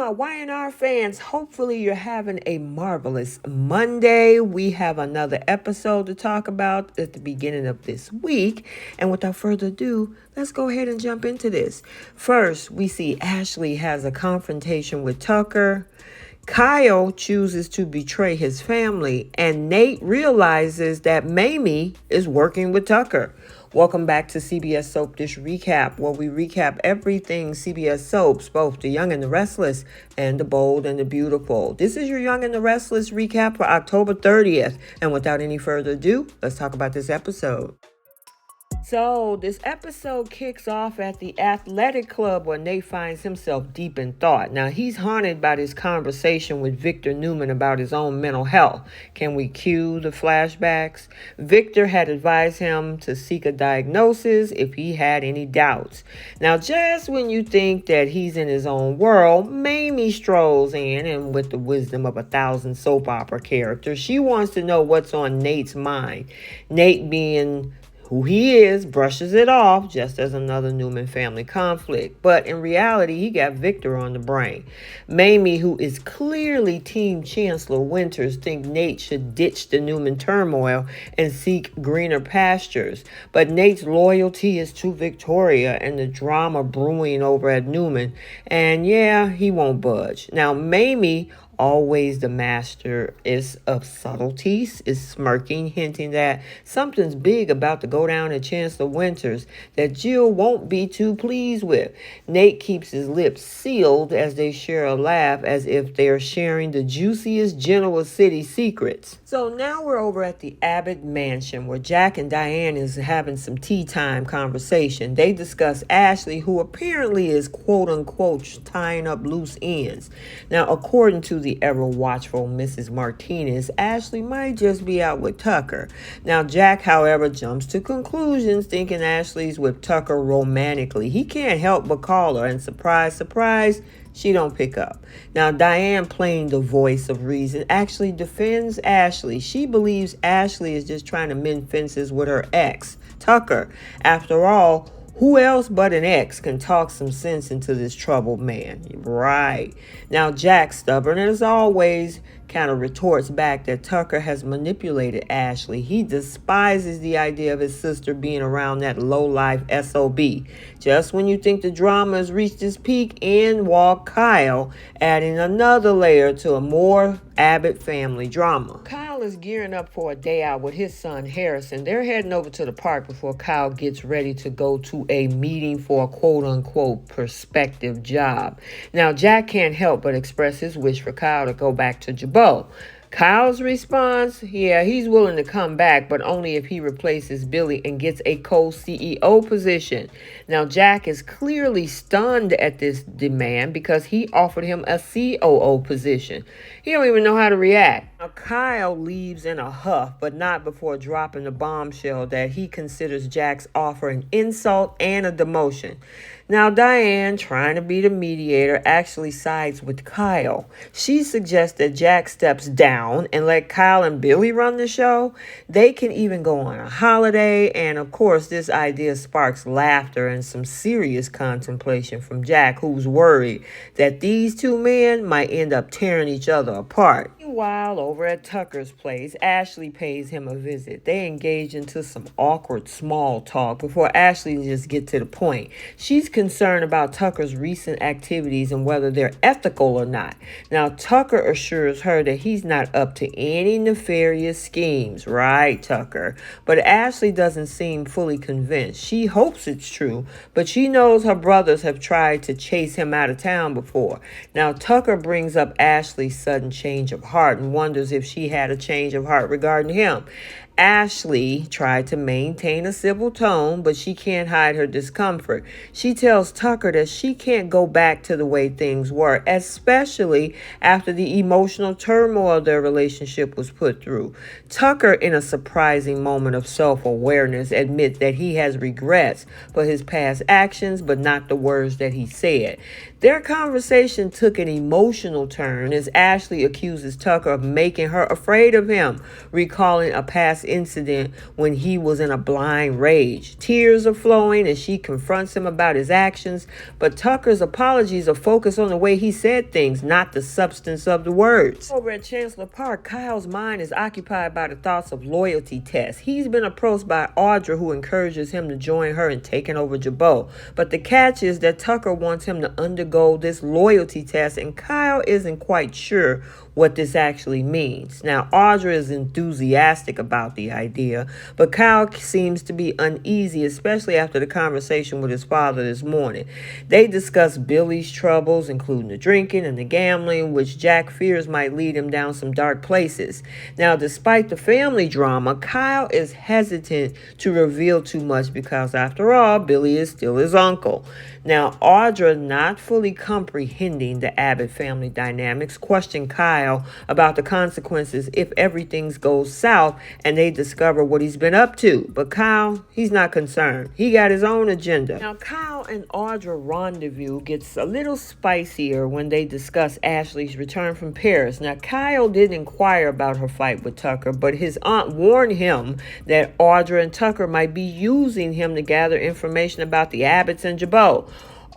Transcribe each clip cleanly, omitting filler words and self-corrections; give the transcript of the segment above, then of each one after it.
my Y&R fans, hopefully you're having a marvelous Monday. We have another episode to talk about at the beginning of this week. And without further ado, let's go ahead and jump into this. First, we see Ashley has a confrontation with Tucker. Kyle chooses to betray his family, and Nate realizes that Mamie is working with Tucker. Welcome back to CBS Soap Dish Recap, where we recap everything CBS Soaps, both The Young and the Restless and The Bold and the Beautiful. This is your Young and the Restless recap for October 30th. And without any further ado, let's talk about this episode. So this episode kicks off at the athletic club where Nate finds himself deep in thought. Now, he's haunted by this conversation with Victor Newman about his own mental health. Can we cue the flashbacks? Victor had advised him to seek a diagnosis if he had any doubts. Now, just when you think that he's in his own world, Mamie strolls in, and with the wisdom of 1,000 soap opera characters, she wants to know what's on Nate's mind. Nate, being who he is, brushes it off just as another Newman family conflict. But in reality, he got Victor on the brain. Mamie, who is clearly Team Chancellor Winters, thinks Nate should ditch the Newman turmoil and seek greener pastures. But Nate's loyalty is to Victoria and the drama brewing over at Newman. And yeah, he won't budge. Now, Mamie, always the master of subtleties, is smirking, hinting that something's big about to go down at Chancellor Winters that Jill won't be too pleased with. Nate keeps his lips sealed as they share a laugh as if they're sharing the juiciest Genoa City secrets. So now we're over at the Abbott Mansion where Jack and Diane is having some tea time conversation. They discuss Ashley, who apparently is quote-unquote tying up loose ends. Now, according to the ever watchful Mrs. Martinez, Ashley might just be out with Tucker. Now, Jack, however, jumps to conclusions, thinking Ashley's with Tucker romantically. He can't help but call her, and surprise, surprise, she don't pick up. Now, Diane, playing the voice of reason, actually defends Ashley. She believes Ashley is just trying to mend fences with her ex, Tucker. After all, who else but an ex can talk some sense into this troubled man? Right. Now, Jack, stubborn as always, kind of retorts back that Tucker has manipulated Ashley. He despises the idea of his sister being around that low-life SOB. Just when you think the drama has reached its peak, in walks Kyle, adding another layer to a more Abbott family drama. Kyle is gearing up for a day out with his son Harrison. They're heading over to the park before Kyle gets ready to go to a meeting for a quote-unquote prospective job. Now, Jack can't help but express his wish for Kyle to go back to Jabot. Kyle's response, yeah, he's willing to come back, but only if he replaces Billy and gets a co-CEO position. Now, Jack is clearly stunned at this demand because he offered him a COO position. He don't even know how to react. Now, Kyle leaves in a huff, but not before dropping the bombshell that he considers Jack's offer an insult and a demotion. Now, Diane, trying to be the mediator, actually sides with Kyle. She suggests that Jack steps down and let Kyle and Billy run the show. They can even go on a holiday, and of course, this idea sparks laughter and some serious contemplation from Jack, who's worried that these two men might end up tearing each other apart. Meanwhile, over at Tucker's place, Ashley pays him a visit. They engage into some awkward small talk before Ashley just gets to the point. She's concerned about Tucker's recent activities and whether they're ethical or not. Now, Tucker assures her that he's not up to any nefarious schemes. Right, Tucker? But Ashley doesn't seem fully convinced. She hopes it's true, but she knows her brothers have tried to chase him out of town before. Now, Tucker brings up Ashley's sudden change of heart and wonders if she had a change of heart regarding him. Ashley tried to maintain a civil tone, but she can't hide her discomfort. She tells Tucker that she can't go back to the way things were, especially after the emotional turmoil their relationship was put through. Tucker, in a surprising moment of self-awareness, admits that he has regrets for his past actions, but not the words that he said. Their conversation took an emotional turn as Ashley accuses Tucker of making her afraid of him, recalling a past incident when he was in a blind rage. Tears are flowing as she confronts him about his actions, but Tucker's apologies are focused on the way he said things, not the substance of the words. Over at Chancellor Park, Kyle's mind is occupied by the thoughts of loyalty tests. He's been approached by Audra, who encourages him to join her in taking over Jabot. But the catch is that Tucker wants him to undergo this loyalty test, and Kyle isn't quite sure what this actually means. Now, Audra is enthusiastic about the idea, but Kyle seems to be uneasy, especially after the conversation with his father this morning. They discuss Billy's troubles, including the drinking and the gambling, which Jack fears might lead him down some dark places. Now, despite the family drama, Kyle is hesitant to reveal too much because, after all, Billy is still his uncle. Now, Audra, not fully comprehending the Abbott family dynamics, questioned Kyle about the consequences if everything goes south and they discover what he's been up to. But Kyle, he's not concerned. He got his own agenda. Now, Kyle and Audra rendezvous gets a little spicier when they discuss Ashley's return from Paris. Now, Kyle didn't inquire about her fight with Tucker, but his aunt warned him that Audra and Tucker might be using him to gather information about the Abbotts and Jabot.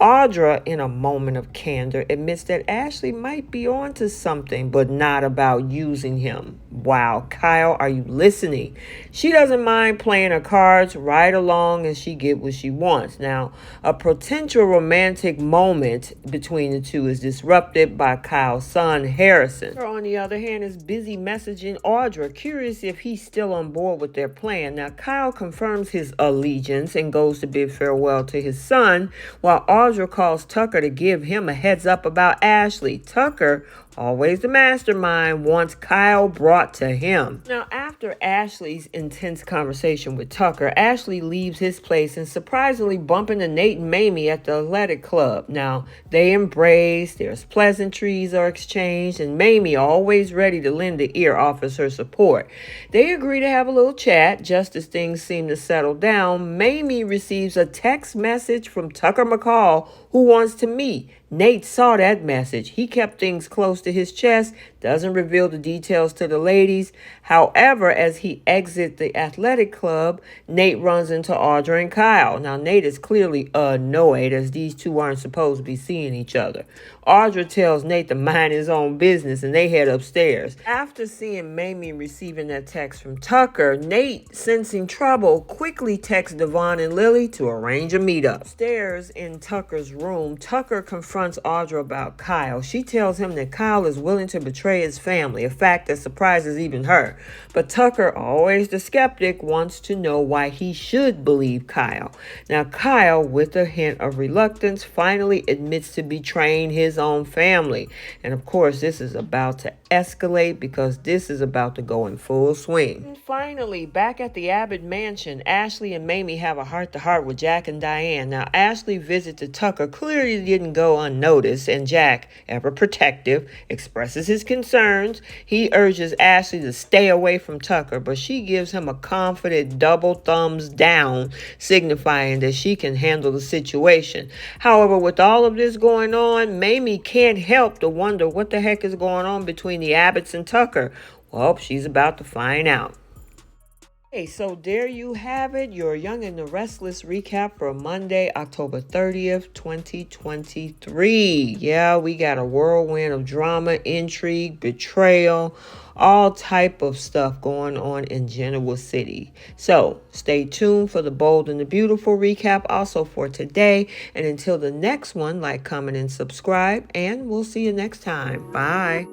Audra, in a moment of candor, admits that Ashley might be onto something, but not about using him. Wow, Kyle, are you listening? She doesn't mind playing her cards right along as she get what she wants. Now, a potential romantic moment between the two is disrupted by Kyle's son, Harrison. Tucker, on the other hand, is busy messaging Audra, curious if he's still on board with their plan. Now, Kyle confirms his allegiance and goes to bid farewell to his son, while Audra calls Tucker to give him a heads up about Ashley. Tucker, always the mastermind, wants Kyle brought to him. Now, after Ashley's intense conversation with Tucker, Ashley leaves his place and surprisingly bump into Nate and Mamie at the athletic club. Now, they embrace, there's pleasantries are exchanged, and Mamie, always ready to lend an ear, offers her support. They agree to have a little chat. Just as things seem to settle down, Mamie receives a text message from Tucker McCall, who wants to meet. Nate saw that message. He kept things close to his chest, doesn't reveal the details to the ladies. However, as he exits the athletic club, Nate runs into Audra and Kyle. Now, Nate is clearly annoyed as these two aren't supposed to be seeing each other. Audra tells Nate to mind his own business and they head upstairs. After seeing Mamie receiving that text from Tucker, Nate, sensing trouble, quickly texts Devon and Lily to arrange a meetup. Upstairs in Tucker's room, Tucker confronts Audra about Kyle. She tells him that Kyle is willing to betray his family, a fact that surprises even her. But Tucker, always the skeptic, wants to know why he should believe Kyle. Now, Kyle, with a hint of reluctance, finally admits to betraying his own family. And of course, this is about to escalate because this is about to go in full swing. And finally, back at the Abbott mansion, Ashley and Mamie have a heart-to-heart with Jack and Diane. Now, Ashley visit to Tucker clearly didn't go unnoticed, and Jack, ever protective, expresses his concerns. He urges Ashley to stay away from Tucker, but she gives him a confident double thumbs down, signifying that she can handle the situation. However, with all of this going on, Mamie can't help to wonder what the heck is going on between the Abbotts and Tucker. Well, she's about to find out. Hey, so there you have it, your Young and the Restless recap for Monday, October 30th, 2023. Yeah, we got a whirlwind of drama, intrigue, betrayal, all type of stuff going on in Genoa City. So stay tuned for the Bold and the Beautiful recap also for today. And until the next one, like, comment, and subscribe, and we'll see you next time. Bye.